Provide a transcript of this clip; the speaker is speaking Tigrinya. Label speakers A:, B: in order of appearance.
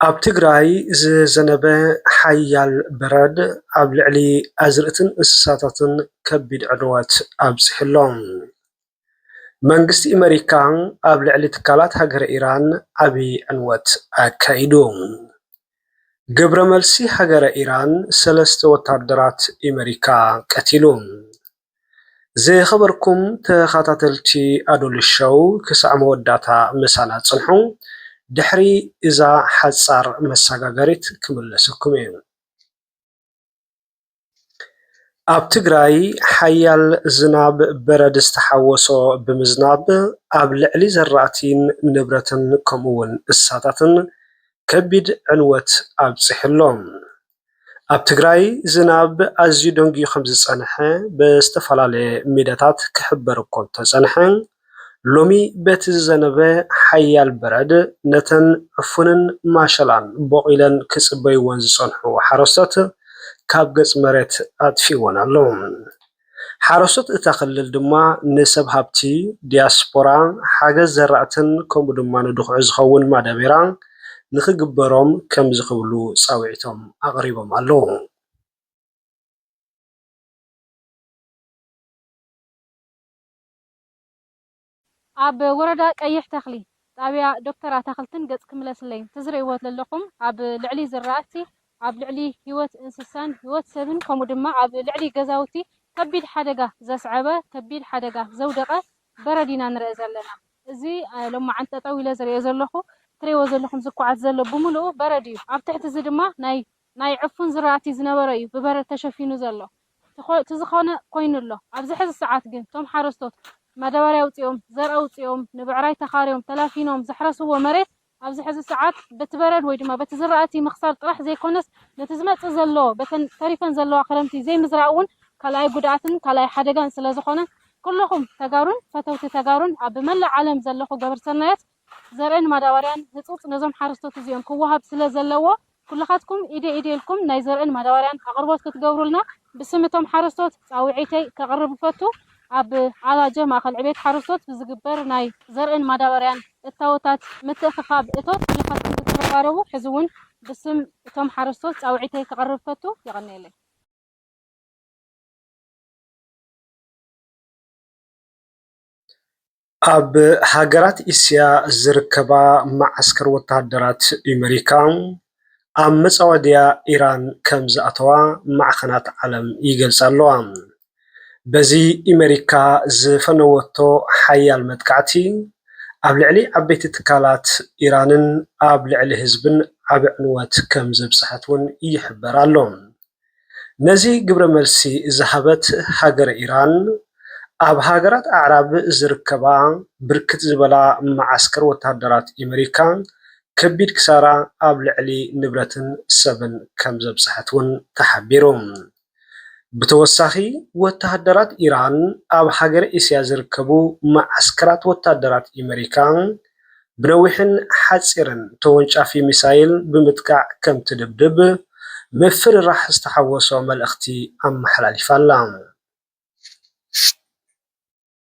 A: ኣብ ትግራይ ዝዘነበ ሓያል በረድ ኣብ ልዕሊ ኣዝርእትን እንስሳታትን ከቢድ ዕንወት ኣብፅሕሎም። መንግስቲ ኣሜሪካ ኣብ ልዕሊ ትካላት ሃገረ ኢራን ዓብይ ዕንወት ኣካይዱ። ግብረ መልሲ ሃገረ ኢራን 3 ወታደራት ኣሜሪካ ቀቲሉ። ዝኸበርኩም ተኸታተልቲ ኣዶል ሾው ክሳዕ መወዳእታ ምሳና ፅንሑ። ድሕሪ እዛ ሓፃር መሰጋገሪት ክምለሰኩም እዩ። ኣብ ትግራይ ሓያል ዝናብ በረድ ዝተሓወሶ ብምዝናብ ኣብ ልዕሊ ዘራእቲን ንብረትን ከምኡ እውን እንስሳታትን ከቢድ ዕንወት ኣብፅሕሎም። ኣብ ትግራይ ዝናብ ኣዝዩ ደንጊዩ ከም ዝፀንሐ ብዝተፈላለየ ሜዳታት ክሕበር እኮ እንተፀንሐ ሎሚ በቲ ዝዘነበ ሓያል በረድ ነተን ዕፉንን ማሸላን ቦቂለን ክፅበይዎን ዝፀንሑ ሓረስቶት ካብ ገፅ መሬት ኣጥፊእዎን ኣለዉ። ሓረስቶት እታ ክልል ድማ ንሰብ ሃፍቲ ዲያስፖራ ሓገዝ ዘራእትን ከምኡ ድማ ንድኩዒ ዝኸውን ማዳበርያ ንክግበሮም ከም ዝክብሉ ፃዊዕቶም ኣቅሪቦም ኣለዉ።
B: ኣብ ወረዳ ቀይሕ ተክሊ ጣብያ ዶክተር ኣታክልትን ገጽ ክምለስለይ ትዝርእይዎ ዘለኹም ኣብ ልዕሊ ዝራእቲ ኣብ ልዕሊ ህይወት እንስሳን ህይወት ሰብን ከምኡ ድማ ኣብ ልዕሊ ገዛውቲ ከቢድ ሓደጋ ዘስዓበ ከቢድ ሓደጋ ዘውደቀ በረድ ኢና ንርኢ ዘለና። እዚ ሎማዓንቲ ጠጠው ኢለ ዝሪኦ ዘለኹ ትሪእዎ ዘለኹም ዝኩዓት ዘሎ ብምሉኡ በረድ እዩ። ኣብ ትሕቲ እዚ ድማ ናይ ዕፉን ዝራእቲ ዝነበረ እዩ ብበረድ ተሸፊኑ ዘሎ። እቲ ዝኾነ ኮይኑ ኣሎ። ኣብዚ ሕዚ ሰዓት ግን እቶም ሓረስቶት ማዳበርያ ኣውፂኦም ዘርኢ ኣውፂኦም ንብዕራይ ተኻርዮም ተላፊኖም ዘሕረስዎ መሬት ኣብዚ ሕዚ ሰዓት በቲ በረድ ወይ ድማ በቲ ዝራእቲ ምኽሳር ጥራሕ ዘይኮነስ ነቲ ዝመፅእ ዘሎ በተን ተሪፈን ዘለዋ ክረምቲ ዘይምዝራእ እውን ካልኣይ ጉድኣትን ካልኣይ ሓደጋን ስለ ዝኾነ ኩልኹም ተጋሩን ፈተውቲ ተጋሩን ኣብ መላእ ዓለም ዘለኹ ገበር ሰናያት ዘርአን ማዳበርያን ህፁፅ ነዞም ሓረስቶት እዚኦም ክወሃብ ስለ ዘለዎ ኩልኻትኩም ኢደ ኢልኩም ናይ ዘርአን ማዳበርያን ኣቅርቦት ክትገብሩልና ብስም እቶም ሓረስቶት ፃውዒተይ ከቅርብ ፈቱ። ኣብ ዓላጀ ማእከል ዕቤት ሓረስቶት ብዝግበር ናይ ዘርአን ማዳበርያን እታወታት ምትእኽኻብ እቶት ኩልኻትኩም ክትረባረቡ ሕዚ እውን ብስም እቶም ሓረስቶት ፃውዒተይ ከቅርብ ፈቱ ይቀኒየለይ።
A: ኣብ ሃገራት እስያ ዝርከባ ማዓስከር ወታደራት ኣሜሪካ ኣብ መፃወድያ ኢራን ከም ዝኣተዋ ማዕከናት ዓለም ይገልፃ ኣለዋ። በዚ ኣሜሪካ ዝፈነወቶ ሓያል መጥቃዕቲ ኣብ ልዕሊ ዓበይቲ ትካላት ኢራንን ኣብ ልዕሊ ህዝብን ዓብይ ዕንወት ከም ዘብፅሐት እውን ይሕበር ኣሎ። ነዚ ግብረ መልሲ ዝሃበት ሃገረ ኢራን ኣብ ሃገራት ኣዕራብ ዝርከባ ብርክት ዝበላ ማዓስከር ወታደራት ኣሜሪካ ከቢድ ክሳራ ኣብ ልዕሊ ንብረትን ሰብን ከም ዘብፅሐት እውን ተሓቢሩ። ብተወሳኺ ወታደራት ኢራን ኣብ ሃገረ እስያ ዝርከቡ ማዓስከራት ወታደራት ኣሜሪካ ብነዊሕን ሓፂርን ተወንጫፊ ሚሳይል ብምጥቃዕ ከም ትድብድብ ምፍርራሕ ዝተሓወሶ መልእኽቲ ኣመሓላሊፋ ኣላ።